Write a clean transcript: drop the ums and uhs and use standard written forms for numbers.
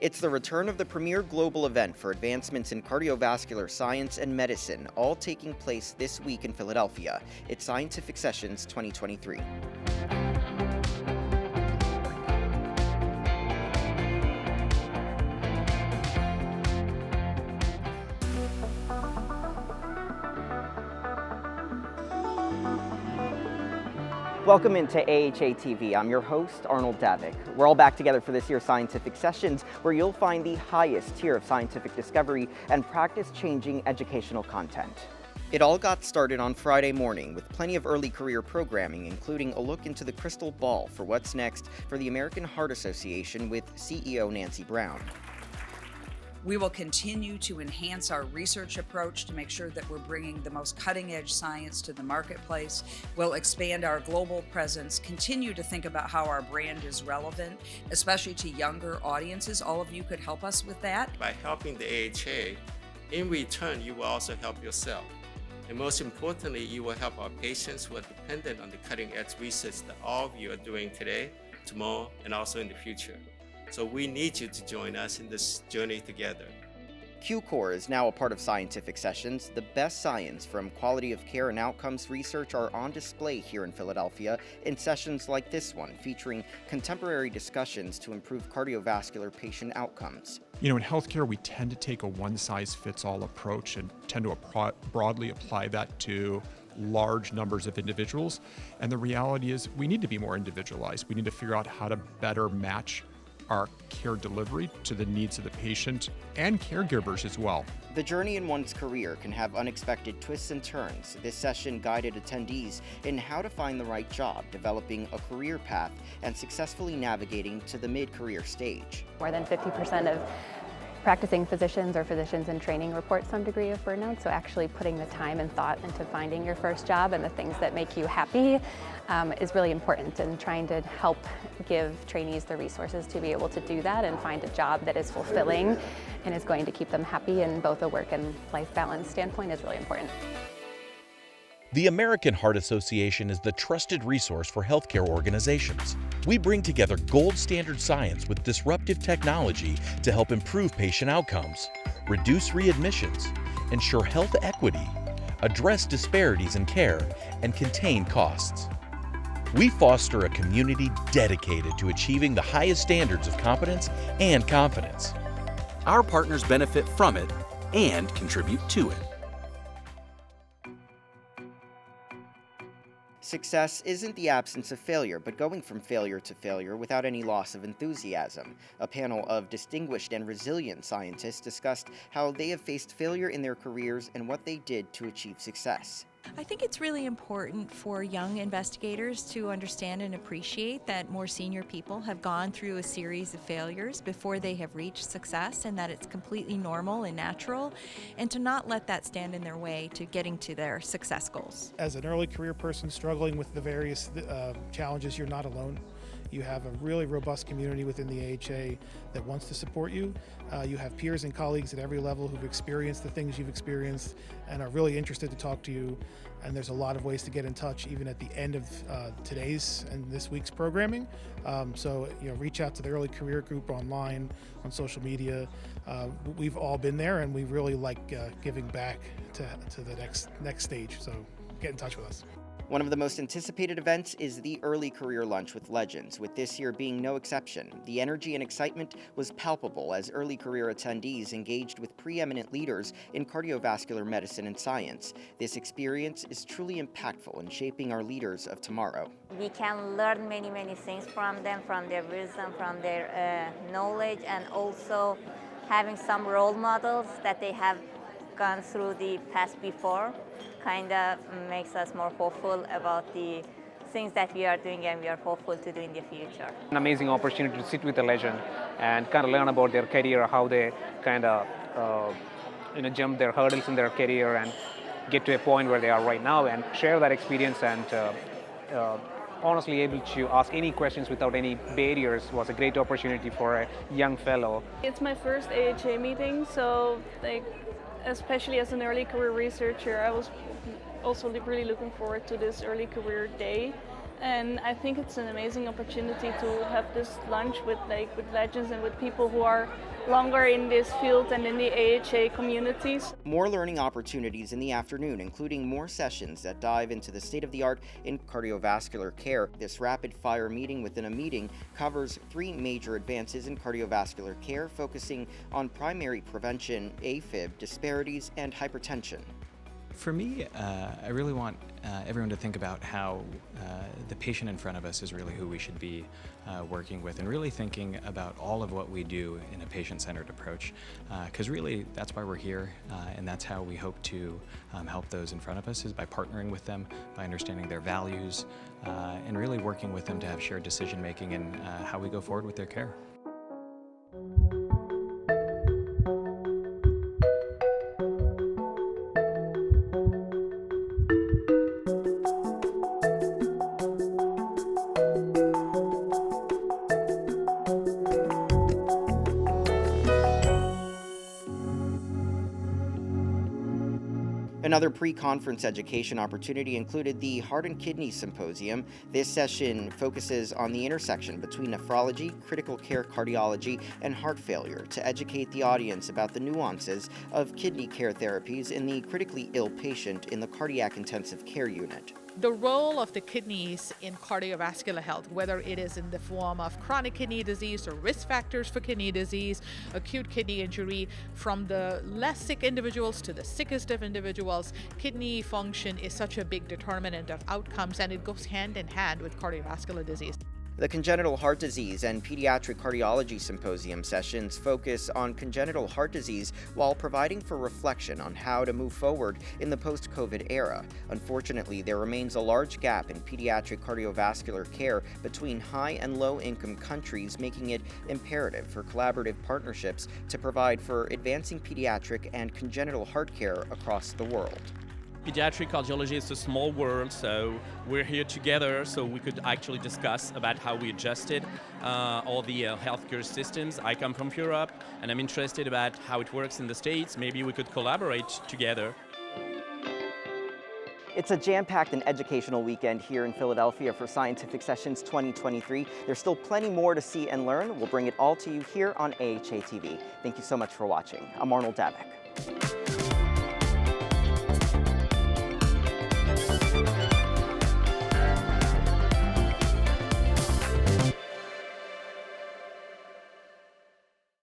It's the return of the premier global event for advancements in cardiovascular science and medicine, all taking place this week in Philadelphia. It's Scientific Sessions 2023. Welcome into AHA TV. I'm your host, Arnold Davik. We're all back together for this year's Scientific Sessions, where you'll find the highest tier of scientific discovery and practice-changing educational content. It all got started on Friday morning with plenty of early career programming, including a look into the crystal ball for what's next for the American Heart Association with CEO Nancy Brown. We will continue to enhance our research approach to make sure that we're bringing the most cutting-edge science to the marketplace. We'll expand our global presence, continue to think about how our brand is relevant, especially to younger audiences. All of you could help us with that. By helping the AHA, in return, you will also help yourself. And most importantly, you will help our patients who are dependent on the cutting-edge research that all of you are doing today, tomorrow, and also in the future. So we need you to join us in this journey together. Q-Core is now a part of Scientific Sessions. The best science from quality of care and outcomes research are on display here in Philadelphia in sessions like this one, featuring contemporary discussions to improve cardiovascular patient outcomes. You know, in healthcare, we tend to take a one-size-fits-all approach and tend to broadly apply that to large numbers of individuals. And the reality is we need to be more individualized. We need to figure out how to better match our care delivery to the needs of the patient and caregivers as well. The journey in one's career can have unexpected twists and turns. This session guided attendees in how to find the right job, developing a career path, and successfully navigating to the mid-career stage. More than 50% of practicing physicians or physicians in training report some degree of burnout, so actually putting the time and thought into finding your first job and the things that make you happy is really important, and trying to help give trainees the resources to be able to do that and find a job that is fulfilling and is going to keep them happy in both a work and life balance standpoint is really important. The American Heart Association is the trusted resource for healthcare organizations. We bring together gold standard science with disruptive technology to help improve patient outcomes, reduce readmissions, ensure health equity, address disparities in care, and contain costs. We foster a community dedicated to achieving the highest standards of competence and confidence. Our partners benefit from it and contribute to it. Success isn't the absence of failure, but going from failure to failure without any loss of enthusiasm. A panel of distinguished and resilient scientists discussed how they have faced failure in their careers and what they did to achieve success. I think it's really important for young investigators to understand and appreciate that more senior people have gone through a series of failures before they have reached success, and that it's completely normal and natural, and to not let that stand in their way to getting to their success goals. As an early career person struggling with the various challenges, you're not alone. You have a really robust community within the AHA that wants to support you. You have peers and colleagues at every level who've experienced the things you've experienced and are really interested to talk to you. And there's a lot of ways to get in touch, even at the end of today's and this week's programming. So reach out to the early career group online, on social media. We've all been there, and we really like giving back to the next stage. So get in touch with us. One of the most anticipated events is the Early Career Lunch with Legends, with this year being no exception. The energy and excitement was palpable as early career attendees engaged with preeminent leaders in cardiovascular medicine and science. This experience is truly impactful in shaping our leaders of tomorrow. We can learn many things from them, from their wisdom, from their knowledge, and also having some role models that they have gone through the past before kind of makes us more hopeful about the things that we are doing and we are hopeful to do in the future. An amazing opportunity to sit with a legend and kind of learn about their career, how they kind of jump their hurdles in their career and get to a point where they are right now, and share that experience, and honestly able to ask any questions without any barriers was a great opportunity for a young fellow. It's my first AHA meeting, so especially as an early career researcher, I was also really looking forward to this early career day. And I think it's an amazing opportunity to have this lunch with legends and with people who are longer in this field and in the AHA communities. More learning opportunities in the afternoon, including more sessions that dive into the state-of-the-art in cardiovascular care. This rapid-fire meeting within a meeting covers 3 major advances in cardiovascular care, focusing on primary prevention, AFib, disparities, and hypertension. For me, I really want everyone to think about how the patient in front of us is really who we should be working with, and really thinking about all of what we do in a patient-centered approach, because really that's why we're here, and that's how we hope to help those in front of us, is by partnering with them, by understanding their values, and really working with them to have shared decision-making in how we go forward with their care. Another pre-conference education opportunity included the Heart and Kidney Symposium. This session focuses on the intersection between nephrology, critical care cardiology, and heart failure to educate the audience about the nuances of kidney care therapies in the critically ill patient in the cardiac intensive care unit. The role of the kidneys in cardiovascular health, whether it is in the form of chronic kidney disease or risk factors for kidney disease, acute kidney injury, from the less sick individuals to the sickest of individuals, kidney function is such a big determinant of outcomes, and it goes hand in hand with cardiovascular disease. The Congenital Heart Disease and Pediatric Cardiology Symposium sessions focus on congenital heart disease while providing for reflection on how to move forward in the post-COVID era. Unfortunately, there remains a large gap in pediatric cardiovascular care between high and low-income countries, making it imperative for collaborative partnerships to provide for advancing pediatric and congenital heart care across the world. Pediatric cardiology is a small world, so we're here together so we could actually discuss about how we adjusted all the healthcare systems. I come from Europe and I'm interested about how it works in the States. Maybe we could collaborate together. It's a jam-packed and educational weekend here in Philadelphia for Scientific Sessions 2023. There's still plenty more to see and learn. We'll bring it all to you here on AHA TV. Thank you so much for watching. I'm Arnold Davik.